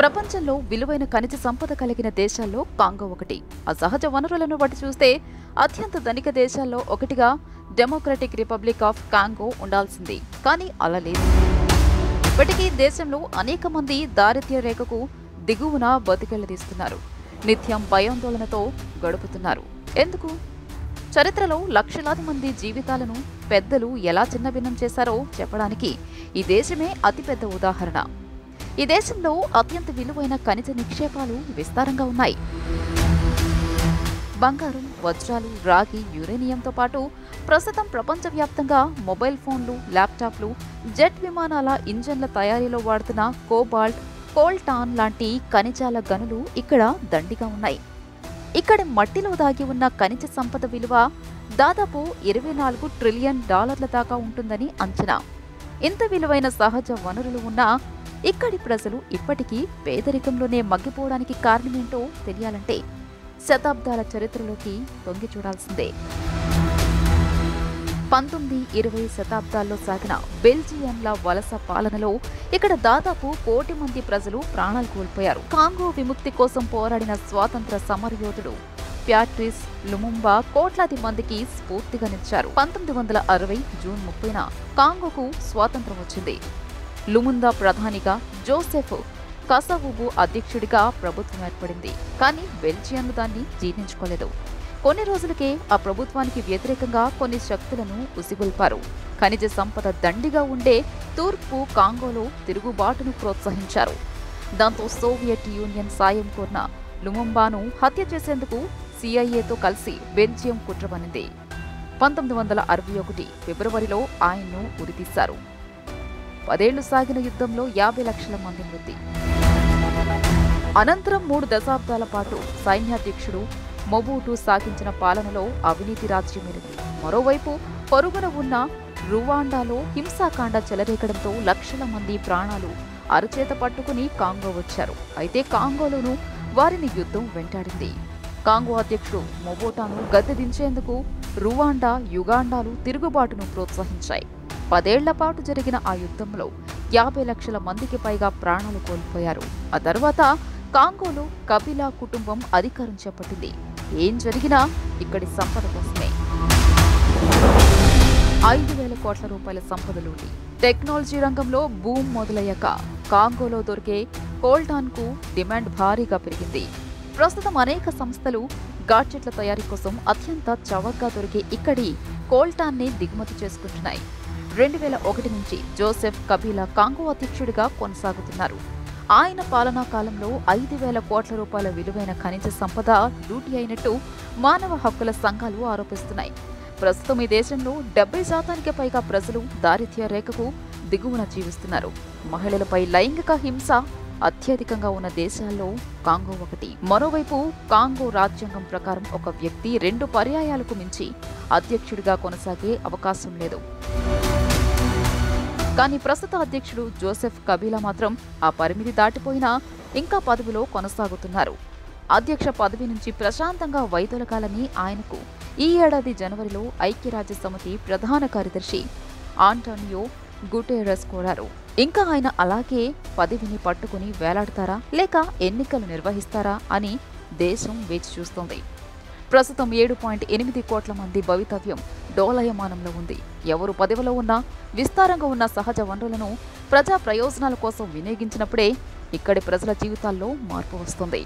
ప్రపంచంలో విలువైన ఖనిజ సంపద కలిగిన దేశాల్లో కాంగో ఒకటి. ఆ సహజ వనరులను బట్టి చూస్తే అత్యంత ధనిక దేశాల్లో ఒకటిగా డెమోక్రటిక్ రిపబ్లిక్ ఆఫ్ కాంగో ఉండాల్సింది. కానీ అలా లేదు. ఇప్పటికీ దేశంలో అనేక మంది దారిద్ర్య రేఖకు దిగువన బతికెళ్లదీస్తున్నారు. నిత్యం భయాందోళనతో గడుపుతున్నారు. ఎందుకు? చరిత్రలో లక్షలాది మంది జీవితాలను పెద్దలు ఎలా చిన్నభిన్నం చేశారో చెప్పడానికి ఈ దేశమే అతిపెద్ద ఉదాహరణ. ఈ దేశంలో అత్యంత విలువైన ఖనిజ నిక్షేపాలు విస్తారంగా ఉన్నాయి. బంగారం, వజ్రాలు, రాగి, యురేనియంతో పాటు ప్రస్తుతం ప్రపంచవ్యాప్తంగా మొబైల్ ఫోన్లు, ల్యాప్టాప్లు, జెట్ విమానాల ఇంజన్ల తయారీలో వాడుతున్న కోబాల్ట్, కోల్టాన్ లాంటి ఖనిజాల గనులు ఇక్కడ దండిగా ఉన్నాయి. ఇక్కడి మట్టిలో దాగి ఉన్న ఖనిజ సంపద విలువ దాదాపు $24 ట్రిలియన్ దాకా ఉంటుందని అంచనా. ఇంత విలువైన సహజ వనరులు ఉన్నా ఇక్కడి ప్రజలు ఇప్పటికీ పేదరికంలోనే మగ్గిపోవడానికి కారణమేంటో తెలియాలంటే శతాబ్దాల చరిత్రలోకి తొంగి చూడాల్సిందే. 19-20 శతాబ్దాల్లో సాగిన బెల్జియన్ల వలస పాలనలో ఇక్కడ దాదాపు 1 కోటి మంది ప్రజలు ప్రాణాలు కోల్పోయారు. కాంగో విముక్తి కోసం పోరాడిన స్వాతంత్ర సమరయోధుడు ప్యాట్రిస్ లుముంబా కోట్లాది మందికి స్ఫూర్తిగా నిలిచారు. 1960 జూన్ 30న కాంగోకు స్వాతంత్రం వచ్చింది. లుముందా ప్రధానిగా, జోసెఫ్ కసవుబు అధ్యక్షుడిగా ప్రభుత్వం ఏర్పడింది. కానీ బెల్జియన్లు దాన్ని జీర్ణించుకోలేదు. కొన్ని రోజులకే ఆ ప్రభుత్వానికి వ్యతిరేకంగా కొన్ని శక్తులను ఉసిగొల్పారు. ఖనిజ సంపద దండిగా ఉండే తూర్పు కాంగోలో తిరుగుబాటును ప్రోత్సహించారు. దాంతో సోవియట్ యూనియన్ సాయం కోరిన లుముంబాను హత్య చేసేందుకు సిఐఏతో కలిసి బెల్జియం కుట్రపన్నింది. 1961 ఫిబ్రవరిలో ఆయన్ను ఉరితీశారు. 10 ఏళ్లు సాగిన యుద్ధంలో 50 లక్షల మంది మృతి. అనంతరం 3 దశాబ్దాల పాటు సైన్యాధ్యక్షుడు మొబూటు సాగించిన పాలనలో అవినీతి రాజ్యమేలింది. మరోవైపు పొరుగున ఉన్న రువాండాలో హింసాకాండ చెలరేగడంతో లక్షల మంది ప్రాణాలు అరచేత పట్టుకుని కాంగో వచ్చారు. అయితే కాంగోలోనూ వారిని యుద్ధం వెంటాడింది. కాంగో అధ్యక్షుడు మొబూటాను గద్దె దించేందుకు రువాండా, యుగాండాలు తిరుగుబాటును ప్రోత్సహించాయి. 10 ఏళ్ల పాటు జరిగిన ఆ యుద్ధంలో 50 లక్షల మందికి పైగా ప్రాణాలు కోల్పోయారు. ఆ తర్వాత కాంగోలో కబిలా కుటుంబం అధికారం చేపట్టింది. ఏం జరిగినా ఇక్కడి సంపద కోసమే. 5,000 కోట్ల రూపాయల సంపద లూటి. టెక్నాలజీ రంగంలో బూమ్ మొదలయ్యాక కాంగోలో దొరికే కోల్టాన్కు డిమాండ్ భారీగా పెరిగింది. ప్రస్తుతం అనేక సంస్థలు గాడ్జెట్ల తయారీ కోసం అత్యంత చవకగా దొరికే ఇక్కడి కోల్టాన్ని దిగుమతి చేసుకుంటున్నాయి. 2001 నుంచి జోసెఫ్ కబీలా కాంగో అధ్యక్షుడిగా కొనసాగుతున్నారు. ఆయన పాలనా కాలంలో 5,000 కోట్ల రూపాయల విలువైన ఖనిజ సంపద లూటీ అయినట్టు మానవ హక్కుల సంఘాలు ఆరోపిస్తున్నాయి. ప్రస్తుతం ఈ దేశంలో 70% పైగా ప్రజలు దారిద్ర్య రేఖకు దిగువన జీవిస్తున్నారు. మహిళలపై లైంగిక హింస అత్యధికంగా ఉన్న దేశాల్లో కాంగో ఒకటి. మరోవైపు కాంగో రాజ్యాంగం ప్రకారం ఒక వ్యక్తి 2 పర్యాయాలకు మించి అధ్యక్షుడిగా కొనసాగే అవకాశం లేదు. కానీ ప్రస్తుత అధ్యక్షుడు జోసెఫ్ కబీలా మాత్రం ఆ పరిమితి దాటిపోయినా ఇంకా పదవిలో కొనసాగుతున్నారు. అధ్యక్ష పదవి నుంచి ప్రశాంతంగా వైదొలగాలని ఆయనకు ఈ ఏడాది జనవరిలో ఐక్యరాజ్యసమితి ప్రధాన కార్యదర్శి ఆంటోనియో గుటెరస్ కోరారు. ఇంకా ఆయన అలాగే పదవిని పట్టుకుని వేలాడతారా లేక ఎన్నికలు నిర్వహిస్తారా అని దేశం వేచి చూస్తోంది. ప్రస్తుతం 7.8 కోట్ల మంది భవితవ్యం డోలయమానంలో ఉంది. ఎవరు పదవిలో ఉన్నా విస్తారంగా ఉన్న సహజ వనరులను ప్రజా ప్రయోజనాల కోసం వినియోగించినప్పుడే ఇక్కడి ప్రజల జీవితాల్లో మార్పు వస్తుంది.